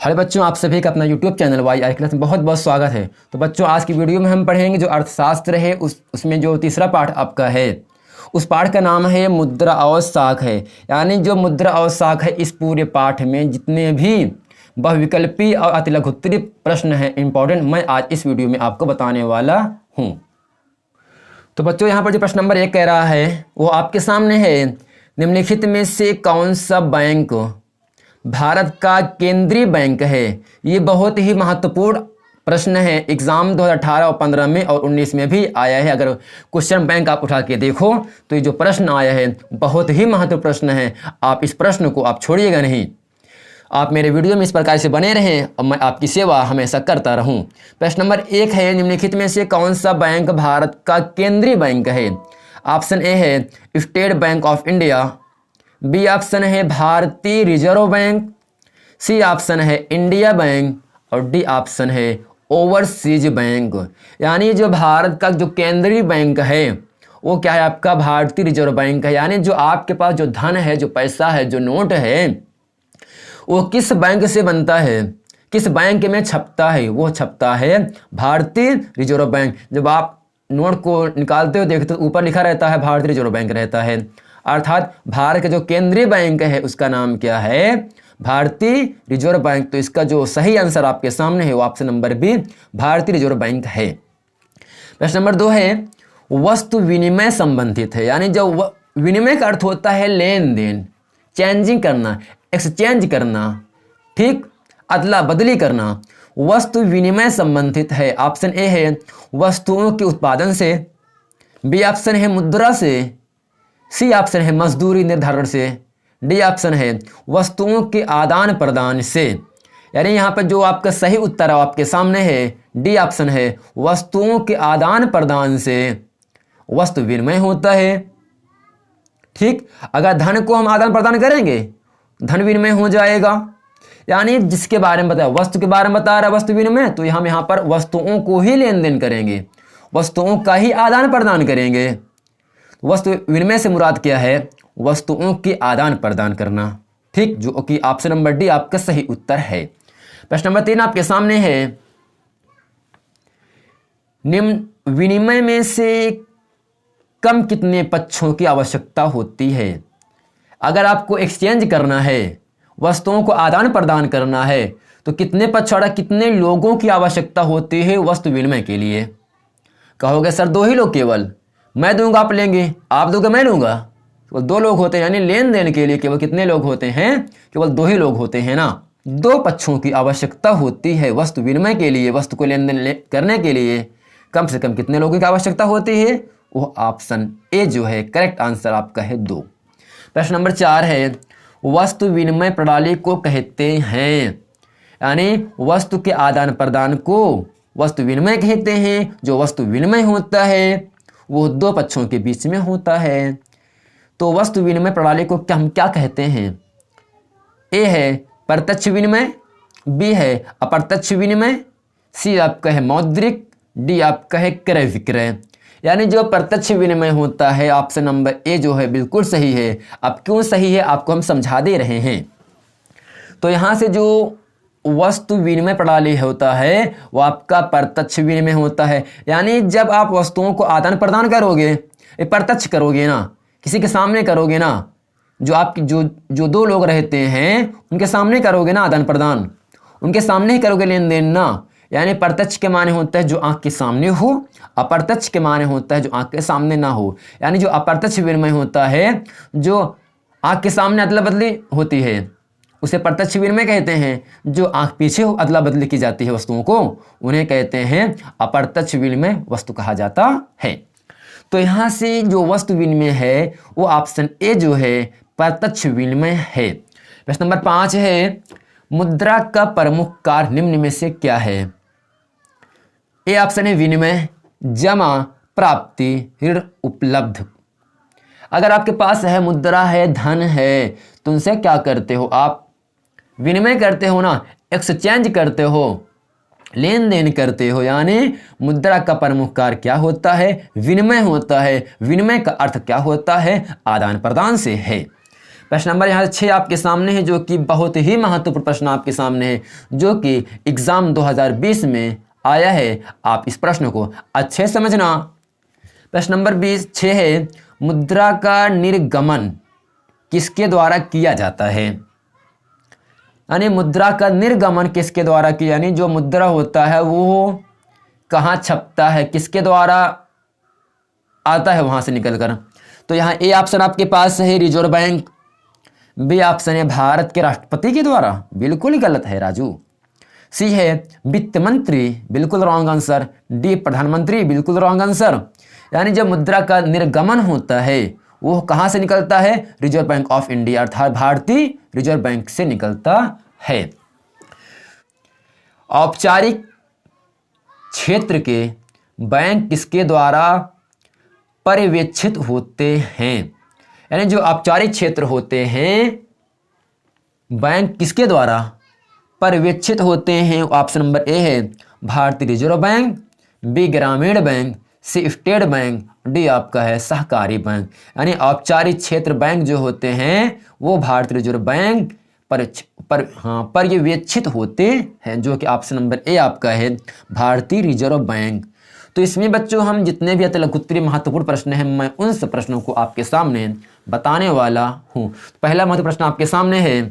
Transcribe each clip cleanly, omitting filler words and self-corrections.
Hello बच्चों, आप सभी का अपना यूट्यूब चैनल YI क्लास में बहुत बहुत स्वागत है। तो बच्चों, आज की वीडियो में हम पढ़ेंगे जो अर्थशास्त्र है उसमें जो तीसरा पाठ आपका है, उस पाठ का नाम है मुद्रा और साख है। यानी जो मुद्रा और साख है, इस पूरे पाठ में जितने भी बहुविकल्पी और अतिलघुत्तरी प्रश्न हैं इंपॉर्टेंट, मैं आज इस वीडियो में आपको बताने वाला हूँ। तो बच्चों, यहाँ पर जो प्रश्न नंबर 1 कह रहा है वो आपके सामने है। निम्नलिखित में से कौन सा बैंक भारत का केंद्रीय बैंक है? ये बहुत ही महत्वपूर्ण प्रश्न है। एग्जाम 2018 और 15 में और 19 में भी आया है। अगर क्वेश्चन बैंक आप उठा के देखो तो ये जो प्रश्न आया है बहुत ही महत्वपूर्ण प्रश्न है। आप इस प्रश्न को आप छोड़िएगा नहीं। आप मेरे वीडियो में इस प्रकार से बने रहें और मैं आपकी सेवा हमेशा करता रहूं। प्रश्न नंबर 1 है, निम्नलिखित में से कौन सा बैंक भारत का केंद्रीय बैंक है? ऑप्शन ए है State Bank of India, B option है भारतीय रिजर्व बैंक, सी ऑप्शन है इंडिया बैंक और डी ऑप्शन है ओवरसीज बैंक। यानी जो भारत का जो केंद्रीय बैंक है वो क्या है? आपका भारतीय रिजर्व बैंक है। यानी जो आपके पास जो धन है, जो पैसा है, जो नोट है, वो किस बैंक से बनता है, किस बैंक में छपता है? वो छपता है भारतीय रिजर्व बैंक। जब आप नोट को निकालते हो देखते हो ऊपर लिखा रहता है भारतीय रिजर्व बैंक रहता है। अर्थात भारत का जो केंद्रीय बैंक है उसका नाम क्या है? भारतीय रिजर्व बैंक। तो इसका जो सही आंसर आपके सामने है वो ऑप्शन नंबर बी भारतीय रिजर्व बैंक है। प्रश्न नंबर 2 है, वस्तु विनिमय संबंधित है। यानी जो विनिमय का अर्थ होता है लेन देन, चेंजिंग करना, एक्सचेंज करना, ठीक, अदला बदली करना। वस्तु विनिमय संबंधित है। ऑप्शन ए है वस्तुओं के उत्पादन से, बी ऑप्शन है मुद्रा से, सी ऑप्शन है मजदूरी निर्धारण से, डी ऑप्शन है वस्तुओं के आदान प्रदान से। यानी यहाँ पर जो आपका सही उत्तर आपके सामने है डी ऑप्शन है वस्तुओं के आदान प्रदान से वस्तु विनिमय होता है। ठीक, अगर धन को हम आदान प्रदान करेंगे धन विनिमय हो जाएगा। यानी जिसके बारे में बताया, वस्तु के बारे में बता रहा है वस्तु विनिमय, तो हम यहाँ पर वस्तुओं को ही लेन देन करेंगे, वस्तुओं का ही आदान प्रदान करेंगे। वस्तु विनिमय से मुराद क्या है? वस्तुओं के आदान प्रदान करना। ठीक, जो कि ऑप्शन नंबर डी आपका सही उत्तर है। प्रश्न नंबर 3 आपके सामने है, निम्न विनिमय में से कम कितने पक्षों की आवश्यकता होती है? अगर आपको एक्सचेंज करना है, वस्तुओं को आदान प्रदान करना है, तो कितने पक्ष और कितने लोगों की आवश्यकता होती है वस्तु विनिमय के लिए? कहोगे सर 2 ही लोग, केवल मैं दूंगा आप लेंगे, आप दोगे मैं लूंगा, केवल 2 लोग होते हैं। यानी लेन देन के लिए केवल कितने लोग होते हैं? केवल 2 ही लोग होते हैं ना। 2 पक्षों की आवश्यकता होती है वस्तु विनिमय के लिए। वस्तु को लेन देन करने के लिए कम से कम कितने लोगों की आवश्यकता होती है? वो ऑप्शन ए जो है करेक्ट आंसर आपका है 2। प्रश्न नंबर 4 है, वस्तु विनिमय प्रणाली को कहते हैं। यानी वस्तु के आदान प्रदान को वस्तु विनिमय कहते हैं। जो वस्तु विनिमय होता है वो 2 पक्षों के बीच में होता है। तो वस्तु विनिमय प्रणाली को हम क्या कहते हैं? ए है प्रत्यक्ष विनिमय, बी है अप्रत्यक्ष विनिमय, सी आपका है मौद्रिक, डी आपका है क्रय विक्रय। यानी जो प्रत्यक्ष विनिमय होता है ऑप्शन नंबर ए जो है बिल्कुल सही है। अब क्यों सही है आपको हम समझा दे रहे हैं। तो यहाँ से जो वस्तु विनिमय प्रणाली होता है वो आपका प्रत्यक्ष विनिमय होता है। यानी जब आप वस्तुओं को आदान प्रदान करोगे, प्रत्यक्ष करोगे ना, किसी के सामने करोगे ना, जो आपकी जो 2 लोग रहते हैं उनके सामने करोगे ना आदान प्रदान, उनके सामने ही करोगे लेन देन ना। यानी प्रत्यक्ष के माने होता है जो आंख के सामने हो, अप्रत्यक्ष के माने होता है जो आंख के सामने ना हो। यानी जो अप्रत्यक्ष विनिमय होता है, जो आंख के सामने अदला बदली होती है, उसे प्रत्यक्ष विनिमय कहते हैं। जो आंख पीछे अदला बदली की जाती है वस्तुओं को, उन्हें कहते हैं अप्रत्यक्ष विनिमय वस्तु कहा जाता है। तो यहाँ से जो वस्तु विनिमय है वो ऑप्शन ए जो है प्रत्यक्ष विनिमय है। प्रश्न नंबर 5 है, मुद्रा का प्रमुख कार्य निम्न में से क्या है? ए ऑप्शन है विनिमय, जमा, प्राप्ति, ऋण, उपलब्ध। अगर आपके पास है मुद्रा है, धन है, तो उनसे क्या करते हो? आप विनिमय करते हो ना, एक्सचेंज करते हो, लेन देन करते हो। यानी मुद्रा का प्रमुख कार्य क्या होता है? विनिमय होता है। विनिमय का अर्थ क्या होता है? आदान प्रदान से है। प्रश्न नंबर यहाँ 6 आपके सामने है, जो कि बहुत ही महत्वपूर्ण प्रश्न आपके सामने है, जो कि एग्जाम 2020 में आया है। आप इस प्रश्न को अच्छे से समझना। प्रश्न नंबर 6 है, मुद्रा का निर्गमन किसके द्वारा किया जाता है? यानी मुद्रा का निर्गमन किसके द्वारा किया, यानी जो मुद्रा होता है वो कहाँ छपता है, किसके द्वारा आता है वहां से निकलकर। तो यहाँ ए ऑप्शन आपके पास है रिजर्व बैंक, बी ऑप्शन है भारत के राष्ट्रपति के द्वारा, बिल्कुल गलत है राजू। सी है वित्त मंत्री, बिल्कुल रॉन्ग आंसर। डी प्रधानमंत्री, बिल्कुल रॉन्ग आंसर। यानी जब मुद्रा का निर्गमन होता है वो कहाँ से निकलता है? रिजर्व बैंक ऑफ इंडिया अर्थात भारतीय रिजर्व बैंक से निकलता है। औपचारिक क्षेत्र के बैंक किसके द्वारा पर्यवेक्षित होते हैं? यानी जो औपचारिक क्षेत्र होते हैं बैंक किसके द्वारा पर्यवेक्षित होते हैं? ऑप्शन नंबर ए है भारतीय रिजर्व बैंक, बी ग्रामीण बैंक, सी स्टेट बैंक, डी आपका है सहकारी बैंक। यानी औपचारिक क्षेत्र बैंक जो होते हैं वो भारतीय रिजर्व बैंक पर्यवेक्षित होते हैं, जो कि ऑप्शन नंबर ए आपका है भारतीय रिजर्व बैंक। तो इसमें बच्चों हम जितने भी अतिलघुत्तरीय महत्वपूर्ण प्रश्न हैं मैं उन सब प्रश्नों को आपके सामने बताने वाला हूँ। पहला महत्वपूर्ण प्रश्न आपके सामने है,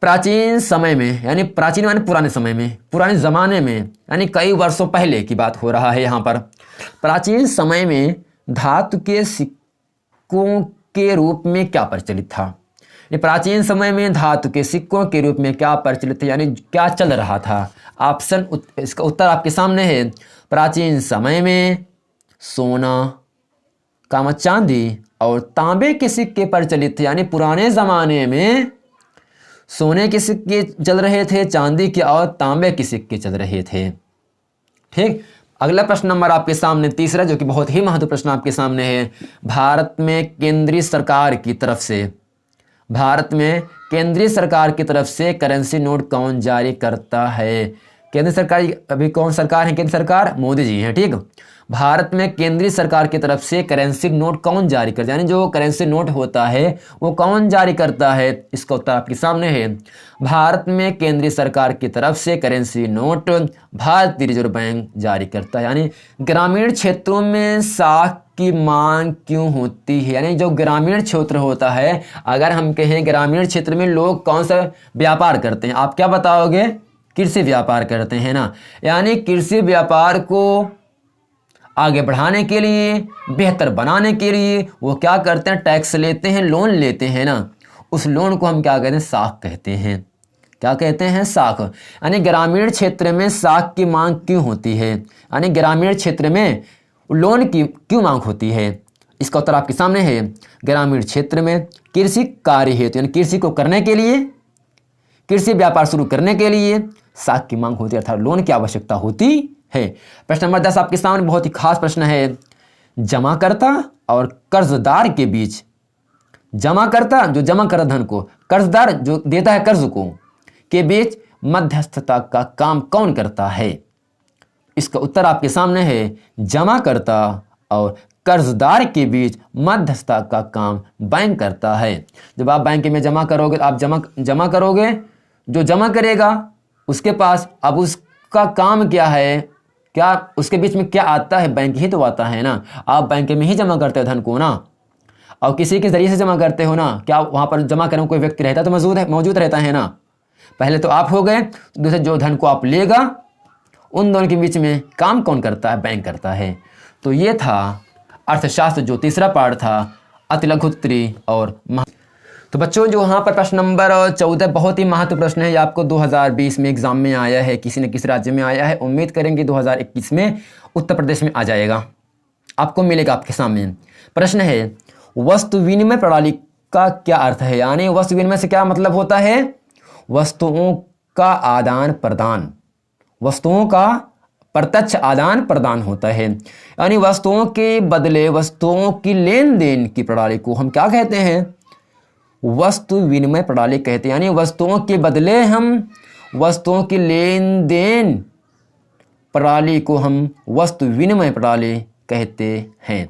प्राचीन समय में, यानी प्राचीन यानी पुराने समय में, पुराने ज़माने में, यानी कई वर्षों पहले की बात हो रहा है यहाँ पर। प्राचीन समय में धातु के सिक्कों के रूप में क्या प्रचलित था? प्राचीन समय में धातु के सिक्कों के रूप में क्या प्रचलित था, यानी क्या चल रहा था? ऑप्शन इसका उत्तर आपके सामने है। प्राचीन समय में सोना, चांदी और तांबे के सिक्के प्रचलित थे। यानी पुराने ज़माने में सोने के सिक्के चल रहे थे, चांदी के और तांबे के सिक्के चल रहे थे। ठीक, अगला प्रश्न नंबर आपके सामने तीसरा, जो कि बहुत ही महत्वपूर्ण प्रश्न आपके सामने है, भारत में केंद्रीय सरकार की तरफ से करेंसी नोट कौन जारी करता है? केंद्र सरकार, अभी कौन सरकार है? केंद्र सरकार मोदी जी हैं। ठीक, भारत में केंद्रीय सरकार की तरफ से करेंसी नोट कौन जारी करता है, यानी जो करेंसी नोट होता है वो कौन जारी करता है? इसका उत्तर आपके सामने है। भारत में केंद्रीय सरकार की तरफ से करेंसी नोट भारतीय रिजर्व बैंक जारी करता है। यानी ग्रामीण क्षेत्रों में साख की मांग क्यों होती है? यानी जो ग्रामीण क्षेत्र होता है, अगर हम कहें ग्रामीण क्षेत्र में लोग कौन सा व्यापार करते हैं, आप क्या बताओगे? कृषि व्यापार करते हैं ना। यानी कृषि व्यापार को आगे बढ़ाने के लिए, बेहतर बनाने के लिए वो क्या करते हैं? टैक्स लेते हैं, लोन लेते हैं ना। उस लोन को हम क्या कहते हैं? साख कहते हैं। क्या कहते हैं? साख। यानी ग्रामीण क्षेत्र में साख की मांग क्यों होती है? यानी ग्रामीण क्षेत्र में लोन की क्यों मांग होती है? इसका उत्तर आपके सामने है। ग्रामीण क्षेत्र में कृषि कार्य हेतु, यानी कृषि को करने के लिए, कृषि व्यापार शुरू करने के लिए साख की मांग होती है, अर्थात लोन की आवश्यकता होती है। प्रश्न नंबर 10 आपके सामने बहुत ही खास प्रश्न है, जमाकर्ता और कर्जदार के बीच, जमाकर्ता जो जमा कर धन को, कर्जदार जो देता है कर्ज को, के बीच मध्यस्थता का काम कौन करता है? इसका उत्तर आपके सामने है। जमाकर्ता और कर्जदार के बीच मध्यस्थता का काम बैंक करता है। जब आप बैंक में जमा करोगे, आप जमा करोगे, जो जमा करेगा उसके पास, अब उसका काम क्या है, क्या उसके बीच में क्या आता है? बैंक ही तो आता है ना। आप बैंक में ही जमा करते हो धन को ना, और किसी के जरिए से जमा करते हो ना। क्या वहाँ पर जमा करने कोई व्यक्ति रहता तो मौजूद रहता है ना। पहले तो आप हो गए, दूसरे जो धन को आप लेगा, उन दोनों के बीच में काम कौन करता है? बैंक करता है। तो ये था अर्थशास्त्र जो तीसरा पार्ट था, अतिलघुत्तरीय और तो बच्चों जो यहाँ पर प्रश्न नंबर 14 बहुत ही महत्वपूर्ण प्रश्न है। ये आपको 2020 में एग्जाम में आया है, किसी न किसी राज्य में आया है। उम्मीद करेंगे 2021 में उत्तर प्रदेश में आ जाएगा, आपको मिलेगा आपके सामने। प्रश्न है, वस्तु विनिमय प्रणाली का क्या अर्थ है? यानी वस्तु विनिमय से क्या मतलब होता है? वस्तुओं का आदान प्रदान, वस्तुओं का प्रत्यक्ष आदान प्रदान होता है। यानी वस्तुओं के बदले वस्तुओं की लेन देन की प्रणाली को हम क्या कहते हैं? वस्तु विनिमय प्रणाली कहते हैं। यानी वस्तुओं के बदले हम वस्तुओं की लेन देन प्रणाली को हम वस्तु विनिमय प्रणाली कहते हैं।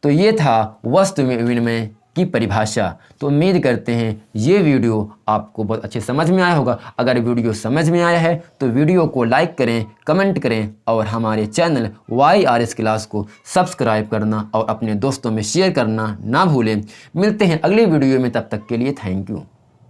तो ये था वस्तु विनिमय की परिभाषा। तो उम्मीद करते हैं ये वीडियो आपको बहुत अच्छे समझ में आया होगा। अगर वीडियो समझ में आया है तो वीडियो को लाइक करें, कमेंट करें और हमारे चैनल YRS क्लास को सब्सक्राइब करना और अपने दोस्तों में शेयर करना ना भूलें। मिलते हैं अगले वीडियो में, तब तक के लिए थैंक यू।